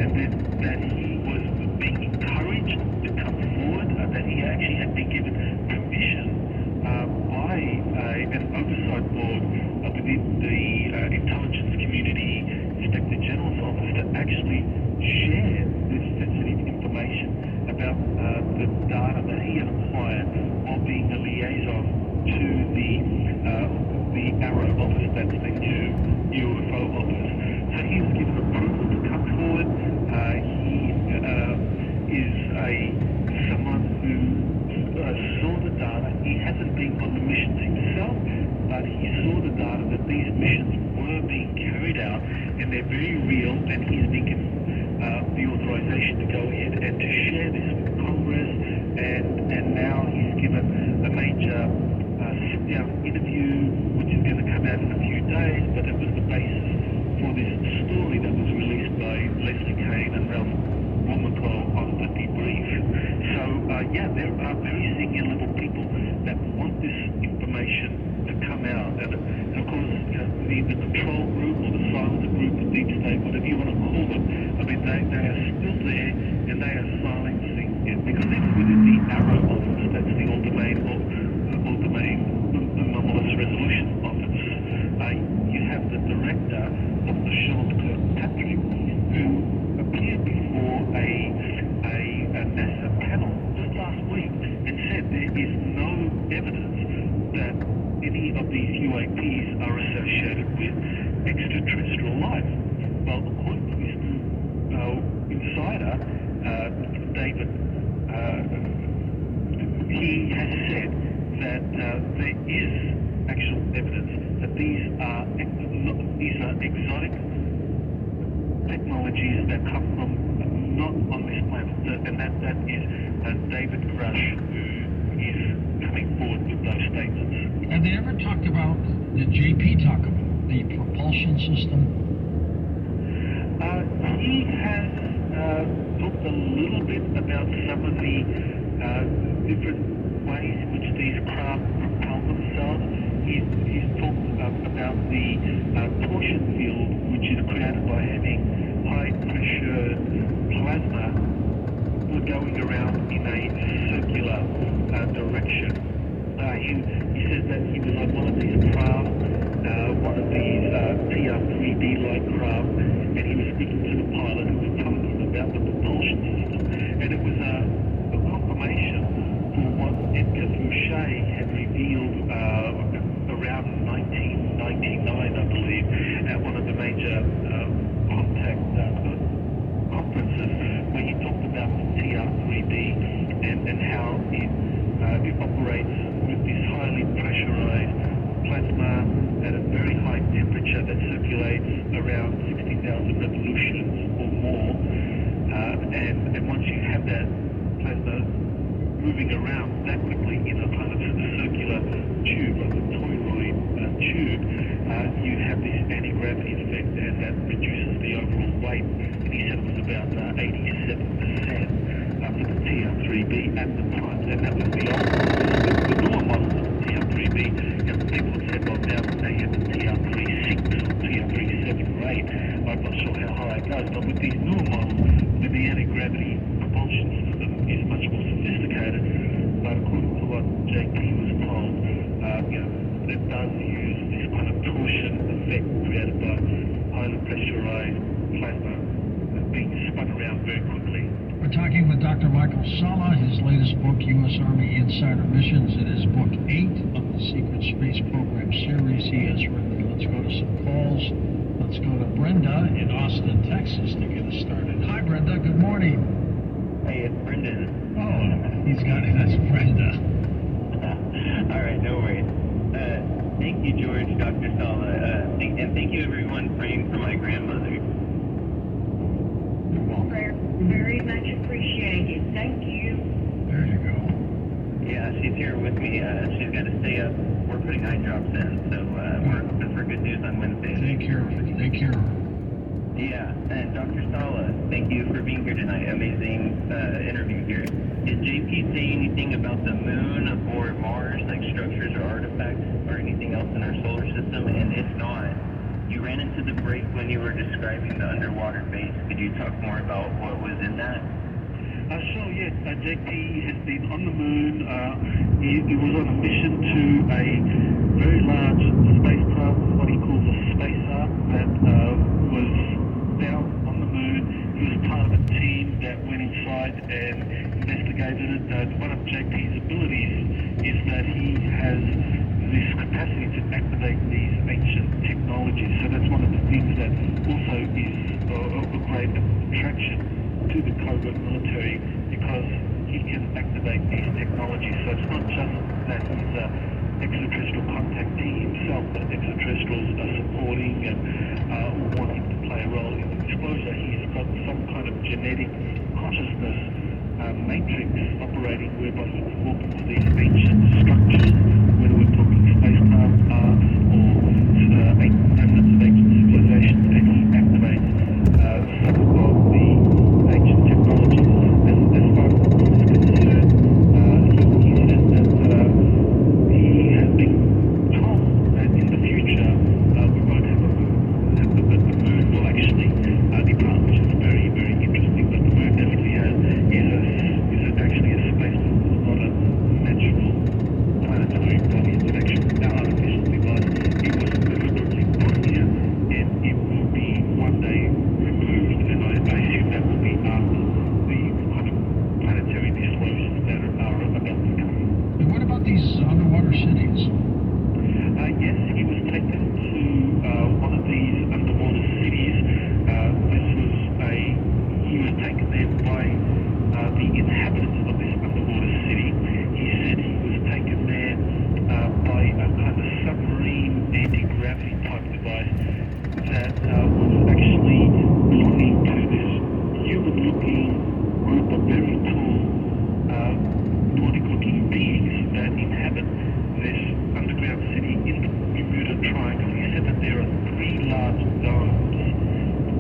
and then that he was being encouraged to come forward, that he actually had been given permission by an oversight board within the intelligence community inspector general's office to actually share this sensitive information about the data that he had acquired while being a liaison to the Arrow office, that's the new UFO office. So he was given approval to come forward. He is someone who saw the data. He hasn't been on the missions himself, but he saw the data that these missions were being carried out, and they're very real, and he's been given the authorization to go ahead and to share this with Congress, and now he's given a major sit-down interview, which is going to come out in a few days, but it was the basis for this story that was released by Leslie Kane and Ralph Womackle on the debrief. So, there are very senior level people that want this information to come out, and of course, the control group or the silence group, the deep state, whatever you want to call them, I mean, they are still there, and they are silencing it, because even within the Arrow office, that's the All Domain Anomalous Resolution Office, you have the director, Dr. Sean Kirkpatrick, who appeared before a NASA panel just last week and said there is no evidence that any of these UAPs are associated with extraterrestrial life. Well, according to this new insider, David, he has said that there is actual evidence that these are exotic technologies that come from not on this planet, and that is David Grush, who is coming forward with those statements. Have they ever talked about, did JP talk about the propulsion system? He has talked a little bit about some of the different ways in which these craft propel themselves. He's talked about the torsion field, which is created by having high pressure plasma going around in a circular direction. He says that he was on one of these craft, one of these TR-3D-like craft, and he was speaking to the pilot who was telling him about the propulsion system, and it was a confirmation for what Edgar Fouché had revealed around 1999, I believe, at one of the major contact conferences, where he talked about the TR-3D and how it operates with this highly pressurized plasma at a very high temperature that circulates around 60,000 revolutions or more, and once you have that plasma moving around that quickly in a kind of circular tube, like a toroid tube, you have this anti-gravity effect, and that reduces the overall weight. And he said it was about 87% for the TR-3B at the time, and that was the newer models of the TR-3B. People have said, well, now they have the TR-36 or TR-37 or 8. I'm not sure how high it goes, but with these newer models, with the anti-gravity propulsion system is much more sophisticated. But according to what JP was told, it does use this kind of torsion effect created by highly pressurized plasma being spun around very quickly. We're talking with Dr. Michael Salla. His latest book, U.S. Army Insider Missions. It is book 8 of the Secret Space Program series he has written. Let's go to some calls. Let's go to Brenda in Austin, Texas to get us started. Hi, Brenda. Good morning. Hey, it's Brendan. Oh, he's got it as Brenda. All right, no worries. Thank you, George, Dr. Salla, and thank you, everyone, praying for my grandmother. You're welcome. Very much appreciated. Thank you. There you go. Yeah, she's here with me. She's got to stay up. We're putting eye drops in, so we're hoping for good news on Wednesday. Take care of it. Take care of it. Yeah, and Dr. Salla, thank you for being here tonight. Amazing interview here. Did JP say anything about the moon or Mars, like structures or artifacts or anything else in our solar system? And if not, you ran into the break when you were describing the underwater base. Could you talk more about what was in that? Sure, yes. JP has been on the moon. He was on a mission to a very large spacecraft, what he calls a spacer, that was down on the moon. He was part of a team that went inside and investigated it. One of JP's abilities is that he has this capacity to activate these ancient technologies. So that's one of the things that also is a great attraction to the covert military, because he can activate these technologies. So it's not just that he's an extraterrestrial contactee himself, but extraterrestrials are supporting and wanting to play a role in the disclosure. He's got some kind of genetic consciousness matrix operating, whereby he can walk into these ancient structures, whether we're talking spacecraft, arcs, or remnants of ancient civilizations, and he activates some of the ancient technologies. As far as the is concerned, he says that he has been told that in the future we won't have a moon, that the moon will actually depart, which is very, very interesting. But the moon definitely is actually a space. It's not a natural planetary body. It's an actual artificial device. It was deliberately put here, and it will be one day removed, and I assume that will be after the kind of planetary disclosures that are about to come. And what about these underwater cities? Yes, he was taken to one of these underwater cities. He was taken there by the inhabitants of this underwater city. He said he was taken there by a kind of submarine anti-gravity type device that was actually belonging to this human-looking group of very tall, Nordic-looking beings that inhabit this underground city in the Bermuda Triangle. He said that there are 3 large domes,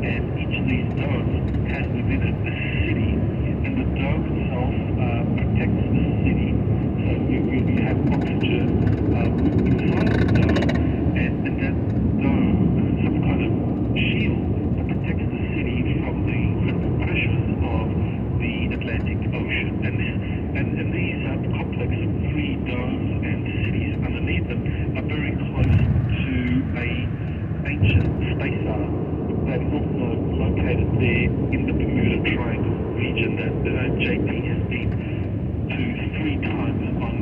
and each of these domes has within it a city, and the dome itself protects the city. So you have oxygen inside the dome, and that dome, some kind of shield that protects the city from the incredible pressures of the Atlantic Ocean. And these complex of 3 domes and cities underneath them are very close to a ancient spacer that is also located there in the Bermuda Triangle region that JP has been to 3 times on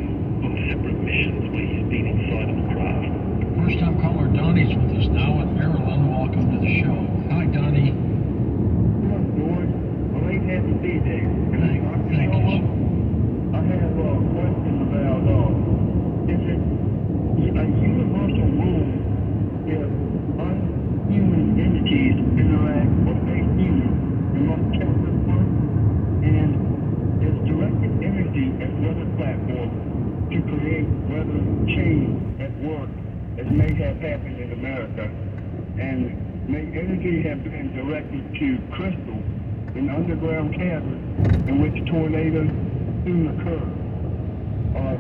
separate missions where he's been inside of the craft. First time caller Donnie's with us now in Maryland. Welcome to the show. Hi, Donnie. Hello, George. Well, ain't happy to be there. Thank you. I have a question about, is it a universal rule if unhuman entities interact or face humans, they must check this first? And is directed energy as weather platform to create weather change at work, as may have happened in America? And may energy have been directed to crystals in underground caverns in which tornadoes soon occur?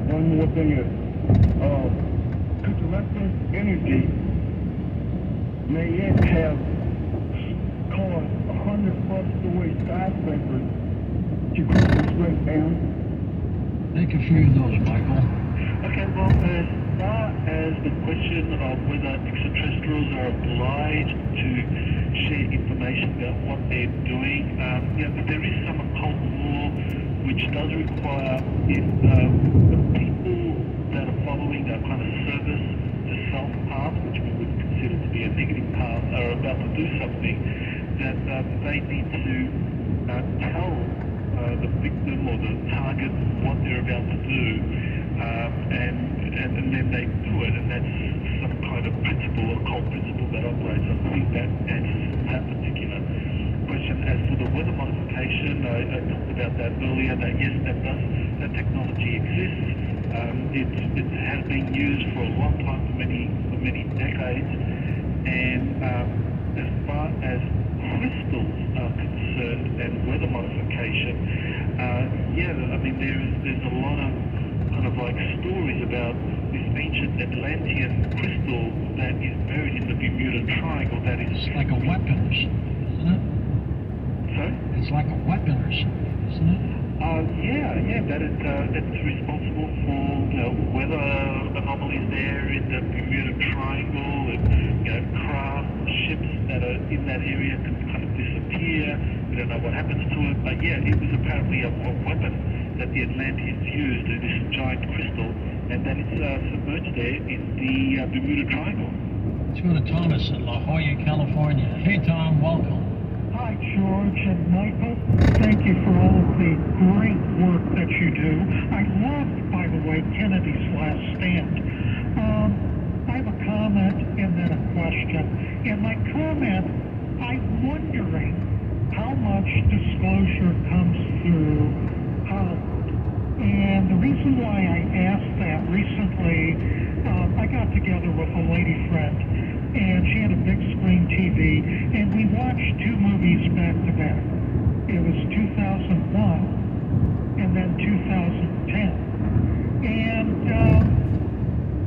One more thing is, could directed energy, may it have caused 100-plus story skyscrapers to crumble straight down? Take a few of those, Michael. Okay, well, as far as the question of whether extraterrestrials are obliged to share information about what they're doing, there is some occult law which does require if the people that are following a kind of service to self path, which we would consider to be a negative path, are about to do something, that they need to tell the victim or the target what they're about to do, and then they do it, and that's some kind of principle, occult principle that operates. I think that answers that particular question. As for the weather modification, I talked about that earlier, that yes, that technology exists. It has been used for a long time, for many decades, and as far as crystals are concerned and weather modification, there's a lot of kind of like stories about this ancient Atlantean crystal that is buried in the Bermuda Triangle that is... It's like a weapon or something, isn't it? Sorry? It's like a weapon or something, isn't it? Yeah, that's responsible for, weather anomalies there in the Bermuda Triangle, and, craft, ships that are in that area can kind of disappear. We don't know what happens to it, but yeah, it was apparently a weapon that the Atlanteans used, this giant crystal, and that it's submerged there in the Bermuda Triangle. Let's go to Thomas in La Jolla, California. Hey, Tom, welcome. Hi, George and Michael. Thank you for all of the great work that you do. I loved, by the way, Kennedy's Last Stand. I have a comment and then a question. In my comment, I'm wondering how much disclosure comes through Hollywood. And the reason why I asked that recently, I got together with a lady friend, and she had a big screen TV, and we watched two movies back to back. It was 2001 and then 2010. And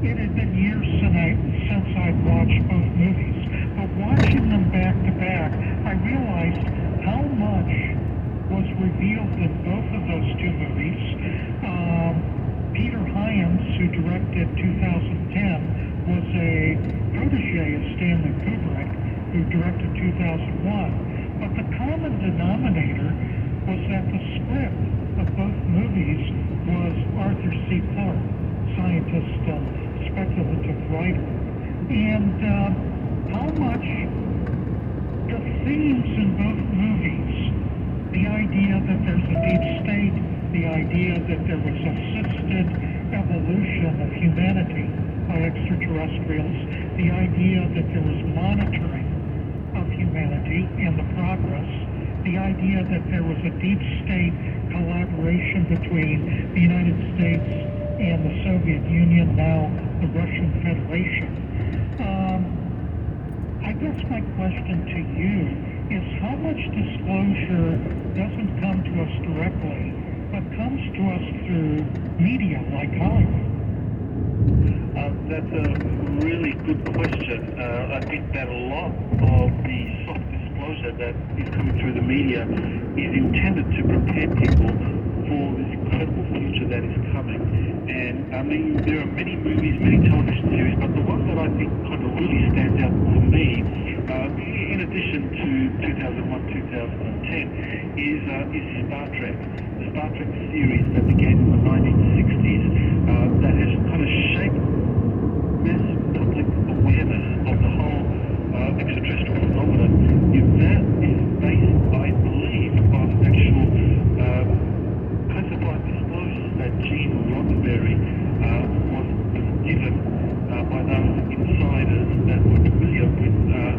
it had been years since I'd watched both movies. But watching them back to back, I realized how much was revealed in both of those two movies. Peter Hyams, who directed 2010, was a protege of Stanley Kubrick, who directed 2001. But the common denominator was that the script of both movies was Arthur C. Clarke, scientist and speculative writer. And how much the themes in both movies, the idea that there's a deep state, the idea that there was assisted evolution of humanity by extraterrestrials, the idea that there was monitoring of humanity and the progress, the idea that there was a deep state collaboration between the United States and the Soviet Union, now the Russian Federation. I guess my question to you is how much disclosure doesn't come to us directly, but comes to us through media like Hollywood? That's a really good question. I think that a lot of the soft disclosure that is coming through the media is intended to prepare people for this incredible future that is coming. And I mean, there are many movies, many television series, but the one that I think kind of really stands out for me, in addition to 2001, 2010, is Star Trek. The Star Trek series that began in the 1960s, that has kind of shaped mass public awareness of the whole extraterrestrial phenomenon. If that is based, I believe, on actual classified disclosures that Gene Roddenberry was given by those insiders that were familiar with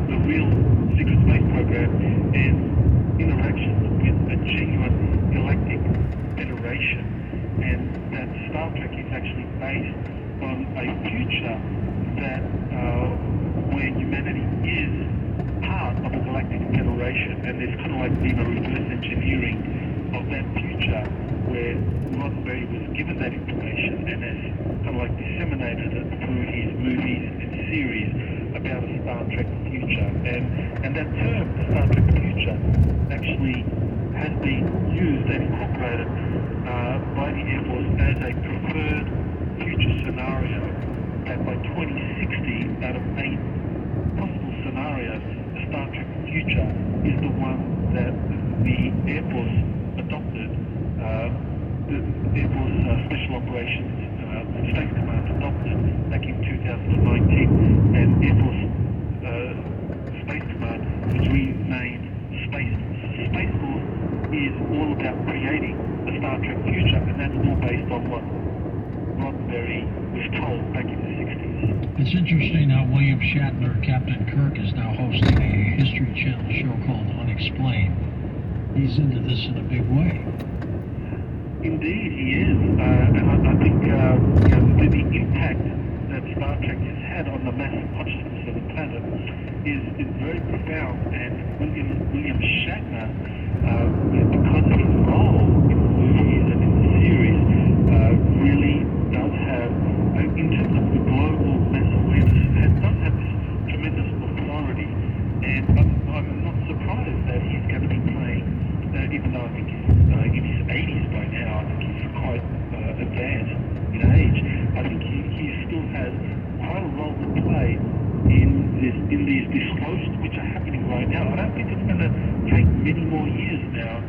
the real secret space program and interactions with a genuine galactic federation, and that Star Trek is actually based on a future that where humanity is part of a galactic federation, and there's kind of like been a reverse engineering of that future where Roddenberry was given that information and has kind of like disseminated it through his movies and series about a Star Trek future. And that term, the Star Trek future, actually has been used and incorporated by the Air Force as a preferred future scenario, that by 2060, out of 8 possible scenarios, the Star Trek future is the one that the Air Force adopted, the Air Force Special Operations Space Command adopted back in 2019, and Air Force Space Command was renamed Space Force. Space Force is all about creating a Star Trek future, and that's all based on what Roddenberry was told back in the 60s. It's interesting how William Shatner, Captain Kirk, is now hosting a History Channel show called Unexplained. He's into this in a big way. Indeed, he is. And I think the impact that Star Trek has had on the mass consciousness of the planet is very profound. And William Shatner, because of his role in the movies and in the series, really does have, in terms of the global mass awareness, does have this tremendous authority in these disclosures which are happening right now. I don't think it's going to take many more years now,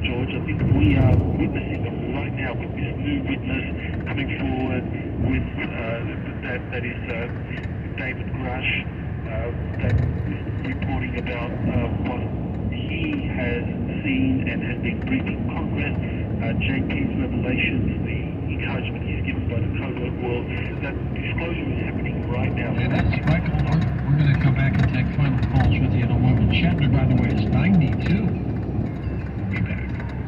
George. I think we are witnessing it right now with this new witness coming forward with that is David Grush, that is reporting about what he has seen and has been briefing Congress. JP's revelations, the encouragement he's given by the covert world, that disclosure is happening right now. It is, Michael. We're going to come back and take final calls with you in a moment. Shatner, by the way, is 92. We'll be back.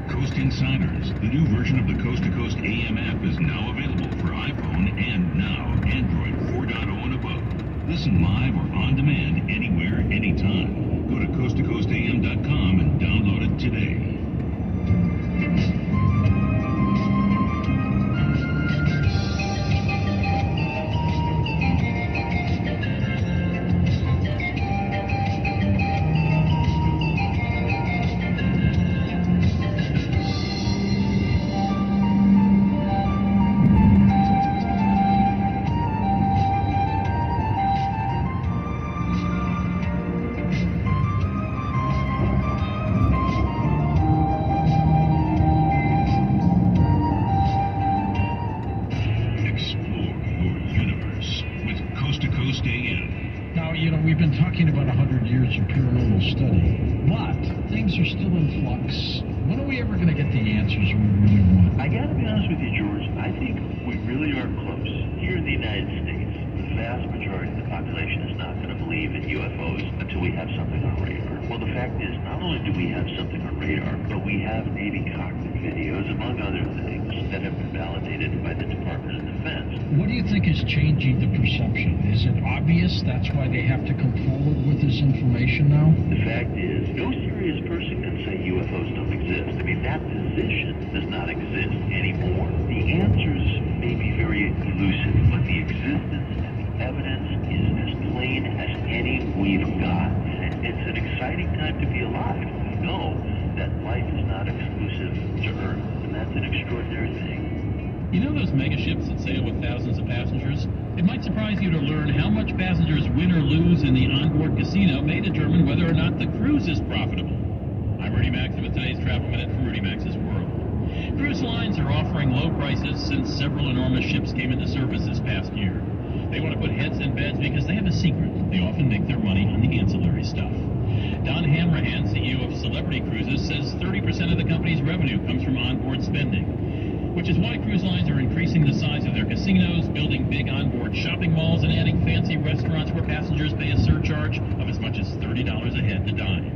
Coast Insiders, the new version of the Coast to Coast AM app, is now available for iPhone and now Android 4.0 and above. Listen live or on demand anywhere, anytime. Go to coasttocoastam.com and download it today. We've been talking about 100 years of paranormal study, but things are still in flux. When are we ever going to get the answers we really want? I gotta be honest with you, George. I think we really are close. Here in the United States, the vast majority of the population is not going to believe in UFOs until we have something on radar. Well, the fact is, not only do we have something on radar, but we have Navy cockpit videos, among other things, that have been validated by the Department of Defense. What do you think is changing the perception? Is it obvious that's why they have to come forward with this information now? The fact is, no serious person can say UFOs don't exist. I mean, that position does not exist anymore. The answers may be very elusive, but the existence and the evidence is as plain as any we've got. And it's an exciting time to be alive. We know that life is not exclusive to Earth, and that's an extraordinary thing. You know those mega ships that sail with thousands of passengers? It might surprise you to learn how much passengers win or lose in the onboard casino may determine whether or not the cruise is profitable. I'm Rudy Max with today's Travel Minute from Rudy Max's World. Cruise lines are offering low prices since several enormous ships came into service this past year. They want to put heads in beds because they have a secret. They often make their money on the ancillary stuff. Don Hanrahan, CEO of Celebrity Cruises, says 30% of the company's revenue comes from onboard spending, which is why cruise lines are increasing the size of their casinos, building big onboard shopping malls, and adding fancy restaurants where passengers pay a surcharge of as much as $30 a head to dine.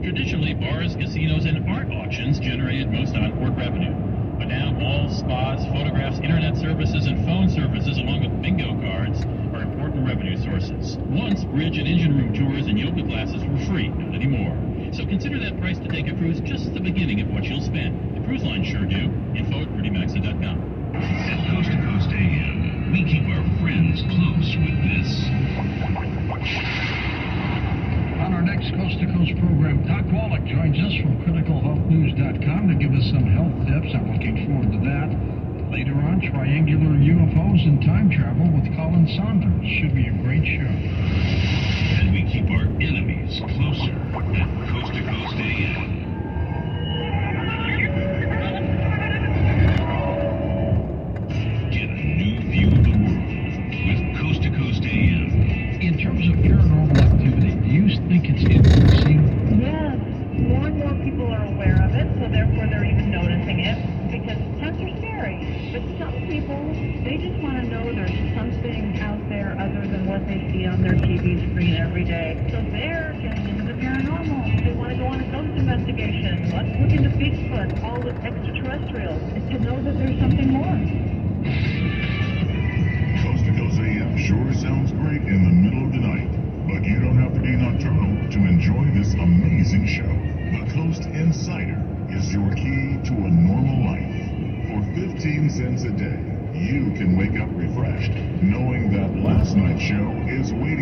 Traditionally, bars, casinos, and art auctions generated most onboard revenue. But now malls, spas, photographs, internet services, and phone services, along with bingo cards, are important revenue sources. Once, bridge and engine room tours and yoga classes were free, not anymore. So consider that price to take a cruise just the beginning of what you'll spend. The cruise lines sure do. Info at RudyMaxa.com. At Coast to Coast AM, we keep our friends close with this. On our next Coast to Coast program, Doc Wallach joins us from CriticalHealthNews.com to give us some health tips. I'm looking forward to that. Later on, triangular UFOs and time travel with Colin Saunders. Should be a great show. And we keep our enemies closer at Coast to Coast AM. Get a new view of the world with Coast to Coast AM. In terms of paranormal activity, do you think it's increasing? Yes, more and more people are aware of it, so therefore they're even noticing it, because times are scary. But some people, they just want to know there's something out there other than what they see on their TV screen every day. So they're getting into the paranormal. They want to go on a ghost investigation. Let's look into Bigfoot, all the extraterrestrials, to know that there's something more. Coast to Coast AM sure sounds great in the middle of the night, but you don't have to be nocturnal to enjoy this amazing show. The Coast Insider is your key to a normal life. For 15 cents a day, you can wake up refreshed, knowing that last night's show is waiting